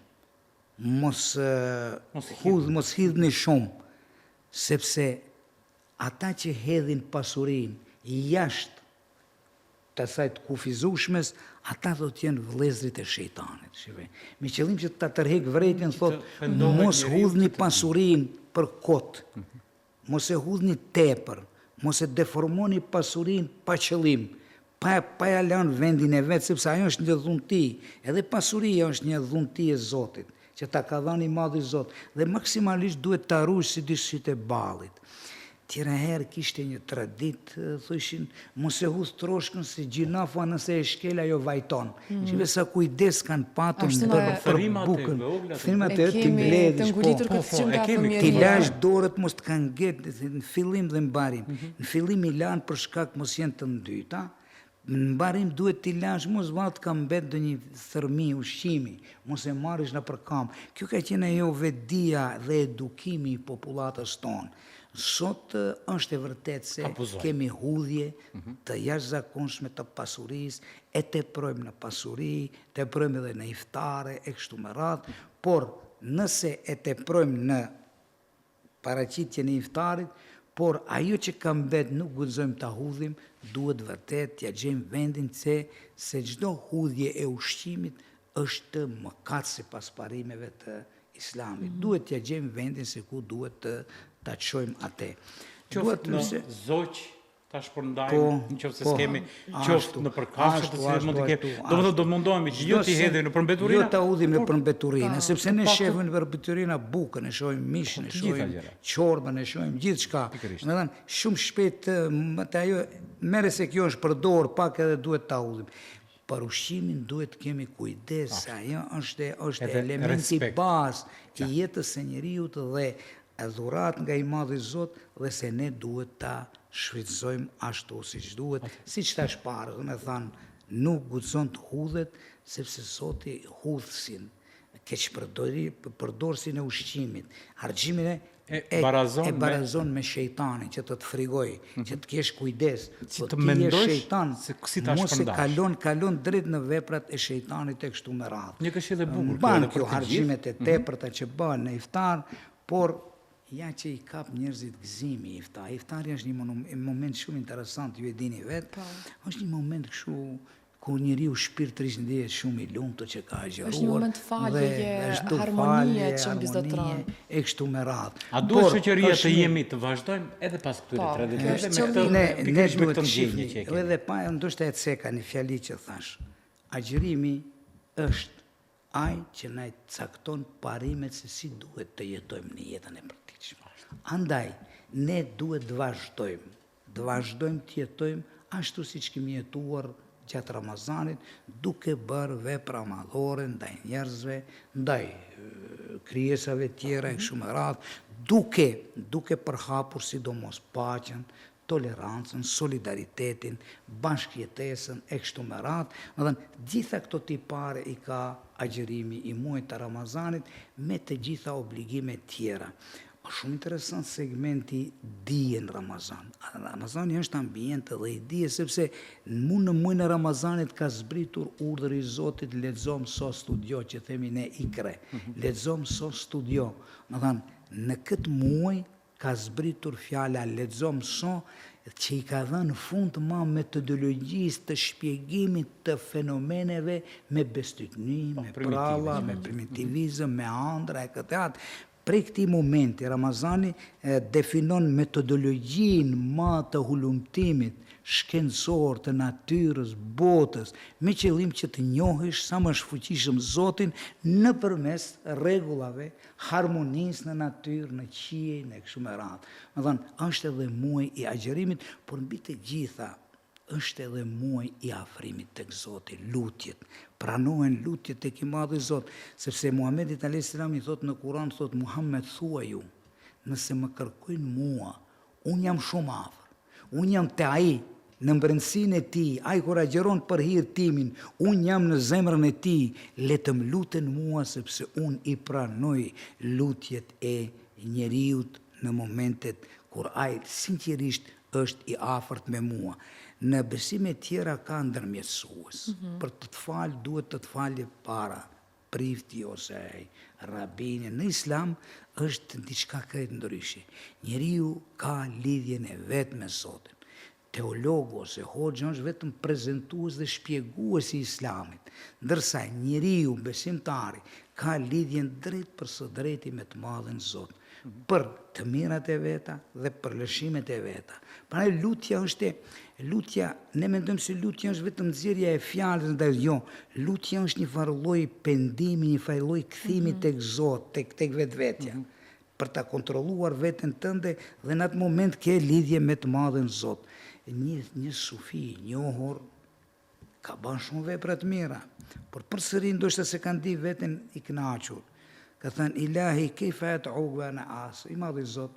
mos hidhni shumë, sepse ata që hedhin pasurin jashtë të asaj të kufizueshmes, ata do të jenë vëllezërit e shejtanit. Me qëllim që ta tërheq vërejtjen, thotë mos hudhni pasurin për kot, mos e hudhni tepër, mos e deformoni pasurinë pa qëllim, pa ja lënë vendin e vetë, sepse ajo është një dhunti, edhe pasuria është një dhunti e Zotit, që ta ka dhënë i madh i Zot, dhe maksimalisht duhet ta ruaj si dyshit e ballit. Tjera herë kishte një traditë, thoshin, mos e hudh troshkën se gjinafa nëse e shkel ajo vajton. Shive sa kujdes kanë patur për bukën. Filmat e të mbledhish, ti lash dorët mos të kanë gjetë në fillim dhe mbarim. Në fillim i lanë për shkak mos jenë të ndyta. Në mbarim duhet t'i lash, mos vatë ka mbet dhe një thërmi, ushqimi, mos e marrish në përkam. Kjo ka qenë ajo vedia dhe edukimi i populatës tonë. Sot është e vërtet se kemi hudhje të jashtëzakonshme të pasurisë, e teprojmë në pasuri, teprojmë edhe në iftare, e kështu me radhë, por nëse e teprojmë në paraqitjen e iftarit, por ajo që ka mbet nuk guxojmë ta hudhim, duhet vërtet t'ja gjejmë vendin se çdo hudhje e ushqimit është mëkat sipas parimeve të Islamit. Duhet t'ja gjejmë vendin se ku duhet ta çojmë atë. Qoftë në zoq, ta shpërndajmë, në qoftë se s'kemi, qoftë në përkafshë të cilët mund të kemi. Do mundohemi që jo t'i hedhim në përmbeturina. Jo ta udhim në përmbeturina, sepse ne shehim në përmbeturina bukën, e shohim mishin, e shohim çorbën, e shohim gjithçka. Domethënë, shumë shpejt ajo merre se kjo është përdor, pak edhe duhet ta udhim. Për ushqimin duhet kemi kujdes, ajo është elementi bazë i jetës së njeriut dhe dhurat nga i madh i Zot, dhe se ne duhet ta shfrytëzojmë ashtu siç duhet, siç tash parë, do të thënë, nuk guxon të hudhet sepse Zoti hudhsin, keq përdorsin e ushqimit, harxhimin e barazon me shejtanin që të frigoj, që të kesh kujdes, që të mendosh se si ta shpërndash. Mos e kalon drejt në veprat e shejtanit e kështu me radhë. Një këshillë e bukur. Ban kjo harxhimet e tepërta që bëhen në iftar, por ja që i kap njerëzit gëzimi iftar. Iftari është një moment shumë interesant, ju e dini vetë, është një moment kështu ku njeriu shpirtërisht ndihet shumë i lumtur që ka agjëruar. Është një moment faljeje, harmonie që mbizotron. E kështu me radhë. A duhet shoqëria të jemi të vazhdojmë edhe pas këtyre traditave me këtë ndjenjë që kemi. Edhe pa ndoshta e ceka një fjali që thash. Agjërimi është ai që na cakton parimet se si duhet të jetojmë në jetën e përditshme. Andaj ne duhet të vazhdojmë të jetojmë ashtu siç kemi jetuar gjatë Ramazanit, duke bërë vepra madhore ndaj njerëzve, ndaj krijesave tjera e kështu me radhë, duke përhapur sidomos paqen, tolerancën, solidaritetin, bashkëjetesën e kështu me radhë. Gjitha këto tipare i ka agjërimi i muajit të Ramazanit me të gjitha obligimet tjera. Është shumë interesant segmenti dije në Ramazan. Ramazani është ambient dhe i dije, sepse në muajin e Ramazanit ka zbritur urdhri i Zotit, lexo, mëso, studio, që themi ne ikre. Lexo, mëso, studio. Në këtë muaj ka zbritur fjala lexo, mëso, që i ka dhënë fund metodologjisë të shpjegimit të fenomeneve me bestytni, me pralla, me primitivizëm, me ëndra e këtë atë. Prej këtij momenti, Ramazani definon metodologjinë të hulumtimit shkencor të natyrës, botës, me qëllim që të njohësh sa më shfuqishëm Zotin nëpërmes rregullave, harmonisë në natyrë, në qiej, në kështu me radhë. Është edhe muaji i agjërimit, por mbi të gjitha është edhe muaj i afrimit tek Zoti, lutjet. Pranohen lutjet tek i madhi Zot, sepse Muhamedi alayhis salam i thot në Kur'an, thot Muhammed thuaj ju, nëse më kërkojnë mua, unë jam shumë afër. Unë jam te ai në brendësinë e tij, ai kur agjeron për hir timin, unë jam në zemrën e tij, le të më luten mua sepse unë i pranoj lutjet e njeriut në momentet kur ai sinqerisht është i afërt me mua. Në besime tjera ka ndërmjetësues. Për të të falë, duhet të të falje para prifti ose rabini. Në Islam është diçka krejt ndryshe. Njeriu ka lidhjen e vet me Zotin. Teologu ose hoxha është vetëm prezantues dhe shpjegues i Islamit, ndërsa njeriu besimtari ka lidhjen drejt për së drejti me të madhin Zot, për të mirat e veta dhe për lëshimet e veta. Pra lutja, ne mendojmë se lutja është vetëm nxjerrja e fjalës ndaj jo. Lutja është një farë lloj pendimi, një farë lloj kthimi tek Zoti, tek vetvetja, për ta kontrolluar veten tënde dhe në atë moment ke lidhje me të madhin Zot. Një sufi i njohur ka bën shumë vepra të mira, por përsëri ndoshta se kanë di veten i kënaqur. Ka thënë Ilahi kejfa ad'uka wa ana as, i madhi Zot,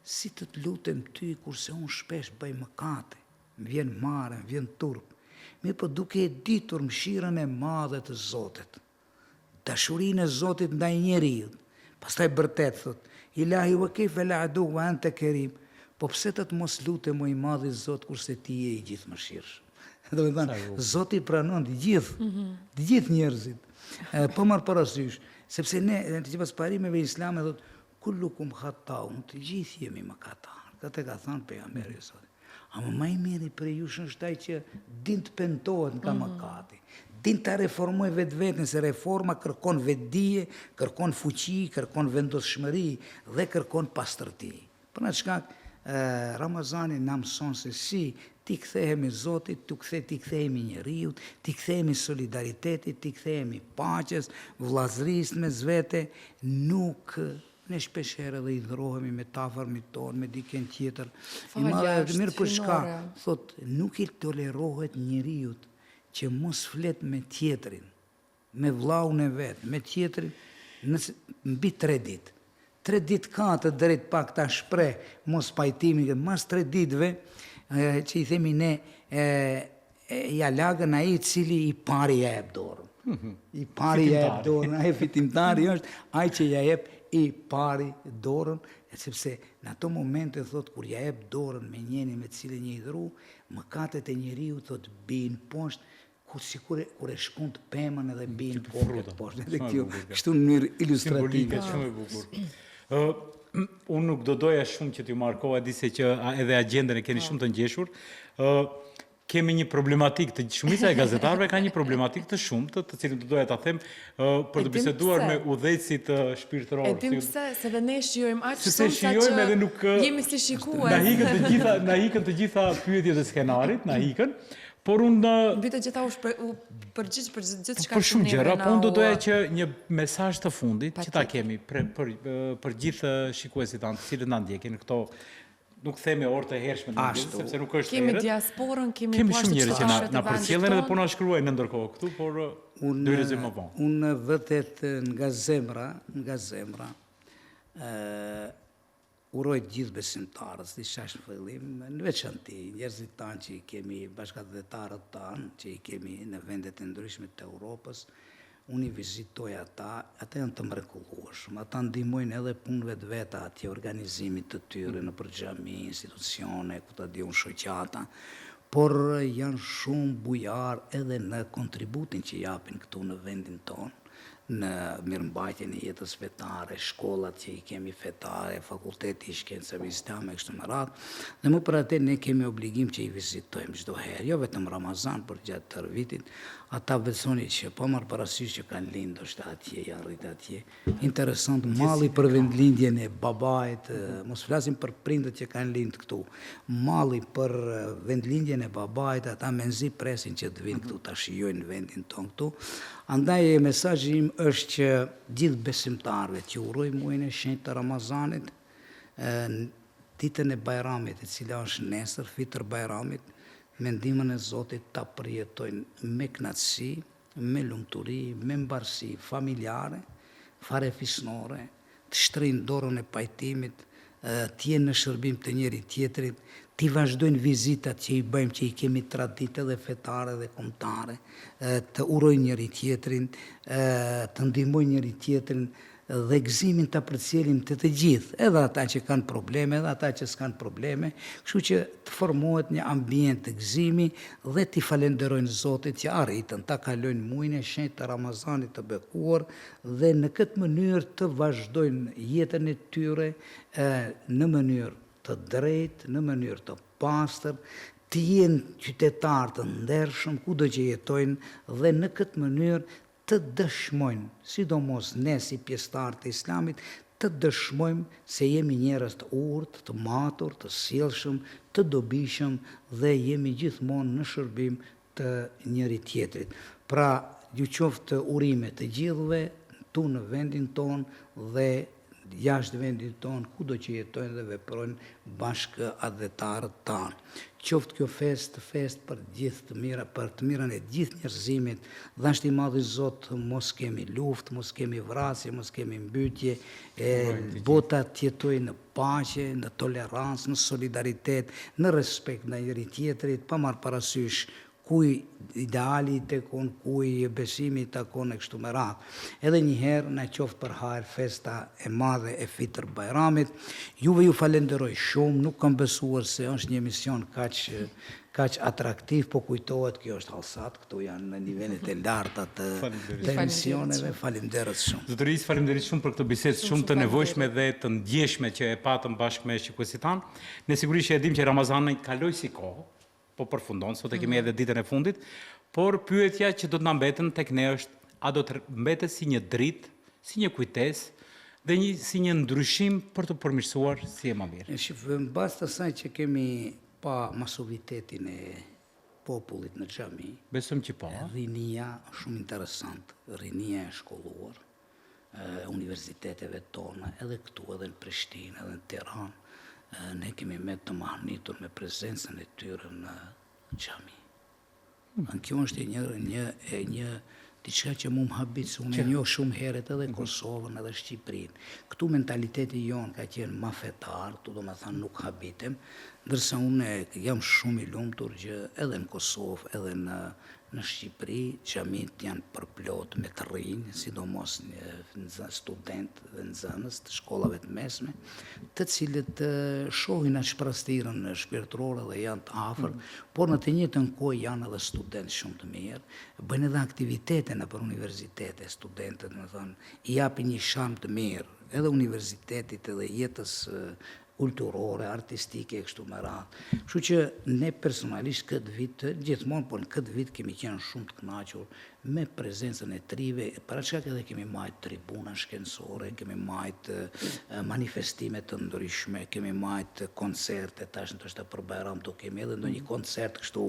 si të lutem ty kurse unë shpesh bëj mëkate, më vjen mare, më vjen turp, mirë po duke e ditur mëshirën e madhe të Zotit, dashurinë e Zotit ndaj njeriut. Pastaj bërtet thot, Ilahi wa kejfa la a'duka wa anta karim, po pse të mos lutem o i madhi Zot kurse ti je i gjithë mëshirshëm. Do të thënë, Zoti pranon të gjithë njerëzit. Po marr parasysh, sepse ne sipas parimeve islame thot kullukum khata'un, të gjithë jemi mëkatar. Këtë ka thënë pejgamberi sot. Ama më i miri për ju është ai që din të pentohet nga mëkati. Din të reformoj vetveten, se reforma kërkon vetdije, kërkon fuqi, kërkon vendosshmëri dhe kërkon pastërti. Për atë shkak Ramazani na mëson se si ti kthehemi Zotit, ti kthehemi njeriut, ti kthehemi solidaritetit, ti kthehemi paqes, vllazërisë mes vete, nuk ne shpesh herë dhe i dhrohemi me tafarmi tonë, me dikën tjetër. Mirë për shka, thot, nuk i tolerohet njeriut që mos flet me tjetrin, me vllaun e vet, me tjetrin, mbi 3 ditë. 3 ditë ka të drejt pak ta shpreh mos pajtimin, mas 3 ditëve që i themi ne ja lagën ai cili i pari ja jep dorën. I pari ja jep dorën, ai fitimtari është ai që ja jep i pari dorën, sepse në ato momente thot kur ja jep dorën me njëri me cilin një i dhru, mëkatet e njeriu thot bin poshtë, kur e shkon të pemën edhe bin poshtë. Edhe kjo kështu në mënyrë ilustrative. Shumë e bukur. Unë nuk do doja shumë që t'ju markoha, di se që edhe agjendën e keni shumë të ngjeshur. Kemi një problematik, shumica e gazetarëve ka një problematik të shumtë, të cilën do doja ta them për të biseduar me udhëheqësit shpirtëror. E dim pse, se dhe ne shijojmë aq shumë sa që jemi si shikues. Na ikën të gjitha pyetjet e skenarit, na ikën. Por unë mbi të gjitha u përgjigj për gjithçka. Për shumë gjëra, po unë do doja që një mesazh të fundit që ta kemi për gjithë shikuesit tanë, të cilët na ndjekin këto, nuk themi orë të hershme në ditë, sepse nuk është herët. Kemi diasporën, kemi shumë njerëz që na përcjellen edhe po na shkruajnë ndërkohë këtu, por do i lexojmë më vonë. Unë vërtet nga zemra uroj gjithë besimtarës, të shash në fillim, në veçanti, njerëzit tanë që i kemi, bashkëdhetarët tanë, që i kemi në vendet e ndryshme të Europës, unë i vizitoj ata janë të mrekullueshëm, ata ndihmojnë edhe punëve të veta atje, organizimit të tyre në xhami, institucione, ku ta diun shoqata, por janë shumë bujar edhe në kontributin që japin këtu në vendin tonë, në mirëmbajtjen e jetës fetare, shkollat që i kemi fetare, fakulteti i shkencave islame, kështu me radhë, dhe më për atë ne kemi obligim që i vizitojmë çdo herë, jo vetëm Ramazan, por gjatë tërë vitit, ata besoni që po marr parasysh që kanë lindur ndoshta atje, janë rritë atje. Interesant, malli për vendlindjen e babait, mos flasim për prindët që kanë lindur këtu. Malli për vendlindjen e babait, ata mezi presin që të vinë këtu ta shijojnë vendin ton këtu. Andaj mesazhi im është që gjithë besimtarëve që urojnë muajin e shenjtë të Ramazanit, ditën e Bajramit, e cila është nesër, Fitr Bajramit, me ndihmën e Zotit ta përjetojnë me kënaqësi, me lumturi, me mbarësi familjare, fare fisnore, të shtrejnë dorën e pajtimit, të jenë në shërbim të njëri tjetrit, të vazhdojnë vizitat që i bëjmë, që i kemi tradite dhe fetare dhe kombëtare, të urojnë njëri tjetrin, të ndihmojnë njëri tjetrin, dhe gëzimin të përcjellim të gjithë, edhe ata që kanë probleme, edhe ata që s'kanë probleme, kështu që të formohet një ambient të gëzimi dhe t'i falenderojnë Zotit që arritën ta kalojnë muajin e shenjtë të Ramazanit të bekuar dhe në këtë mënyrë të vazhdojnë jetën e tyre në mënyrë të drejtë, në mënyrë të pastër, të jenë qytetarë të ndershëm kudo që jetojnë dhe në këtë mënyrë të dëshmojnë, sidomos ne si pjesëtarë të Islamit, të dëshmojmë se jemi njerëz të urtë, të matur, të sjellshëm, të dobishëm dhe jemi gjithmonë në shërbim të njëri tjetrit. Pra, ju qoftë urime të gjithëve, tu në vendin tonë dhe jashtë vendin tonë, kudo që jetojnë dhe veprojnë bashkë adhetarët tanë. Qoftë kjo fest për gjithë të mira, për të mirën e gjithë njerëzimit, dhashti i madh i Zot, mos kemi luftë, mos kemi vrasje, mos kemi mbytje, bota të jetojë në paqe, në tolerancë, në solidaritet, në respekt ndaj njëri tjetrit, pa marrë parasysh kuj ideali i tekon, kuj besimi i takon e kështu me radhë. Edhe njëherë në qoftë për hajër festa e madhe e Fitr Bajramit. Juve ju falenderoj shumë, nuk kam besuar se është një emision kaq atraktiv, po kujtohet kjo është Hallsat, këtu janë në nivelet e larta të emisioneve. Faleminderit shumë. Zotëris, faleminderit shumë për këtë bisedë shumë të nevojshme dhe të ndjeshme që e patëm bashkë me shikuesit tanë. Ne sigurisht e dim që Ramazani kaloi si kohë, po përfundon, sot e kemi edhe ditën e fundit, por pyetja që do të na mbetën tek ne është, a do të mbetet si një dritë, si një kujtesë dhe si një ndryshim për të përmirësuar si e më mirë. Në bazë të asaj që kemi pa masovitetin e popullit në xhami, besojmë që po. Rinia shumë interesant, rinia e shkolluar, universiteteve tona, edhe këtu, edhe në Prishtinë, edhe në Tiranë, ne kemi me të mahnitur me prezencën e tyre në xhami. Kjo është një diçka që mu më habit, se unë e njoh shumë herët edhe Kosovën edhe Shqipërinë. Këtu mentaliteti jonë ka qenë ma fetar, tu do me thënë nuk habitem, ndërsa unë jam shumë i lumtur që edhe në Kosovë, edhe në Shqipëri, xhamit janë përplot me të rinj, sidomos studentë dhe nxënës të shkollave të mesme, të cilët shohin atë shprastirën shpirtërore dhe janë të afër, por në të njëjtën kohë janë edhe studentë shumë të mirë, bëjnë edhe aktivitete nëpër universitete, studentët, më thënë, i japin një sharm të mirë, edhe universitetit edhe jetës kulturore, artistike, kështu me radhë. Kështu që ne personalisht këtë vit, gjithmonë, por në këtë vit kemi qenë shumë të kënaqur me prezencën e trive, para çka edhe kemi majt tribuna shkencore, kemi majt manifestime të ndryshme, kemi majt koncerte, tash ndoshta për Bajram do kemi edhe ndonjë koncert kështu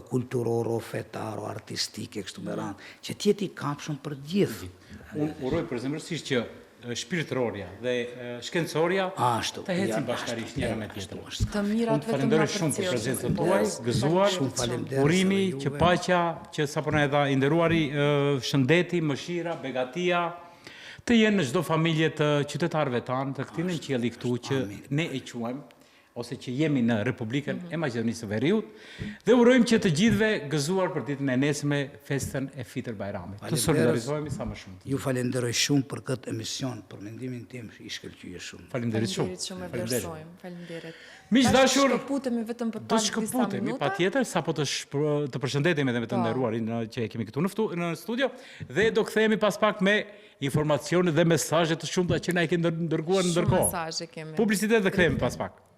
kulturoro, fetaro, artistike, kështu me radhë, që të jetë i kapshëm për gjithë. Unë uroj përzemërsisht që shpirtërorja dhe shkencoria të ecin bashkarisht njëra me tjetrën. Të mirat vetëm nga Falenderoj shumë për prezencën tuaj, gëzuar, urimi, që paqja, që sapo na e dha i nderuari, shëndeti, mëshira, begatia, të jenë në çdo familje të qytetarëve tanë, të këtij në qielli këtu që ne e quajmë, ose që jemi në Republikën e Maqedonisë së Veriut, dhe urojmë që të gjithëve gëzuar për ditën e nesërme festën e Fitr Bajramit. Të solidarizohemi sa më shumë. Ju falenderoj shumë për këtë emision, për mendimin tim i shkëlqyer shumë. Faleminderit shumë. Shumë e vlerësojmë. Faleminderit. Miq dashur, shkëputemi vetëm për do shkëputemi patjetër, sapo të përshëndetemi edhe me të nderuarin që e kemi këtu në studio, dhe do kthehemi pas pak me informacione dhe mesazhe të shumta që na i kanë dërguar ndërkohë. Mesazhe kemi. Publicitet dhe kthehemi pas pak.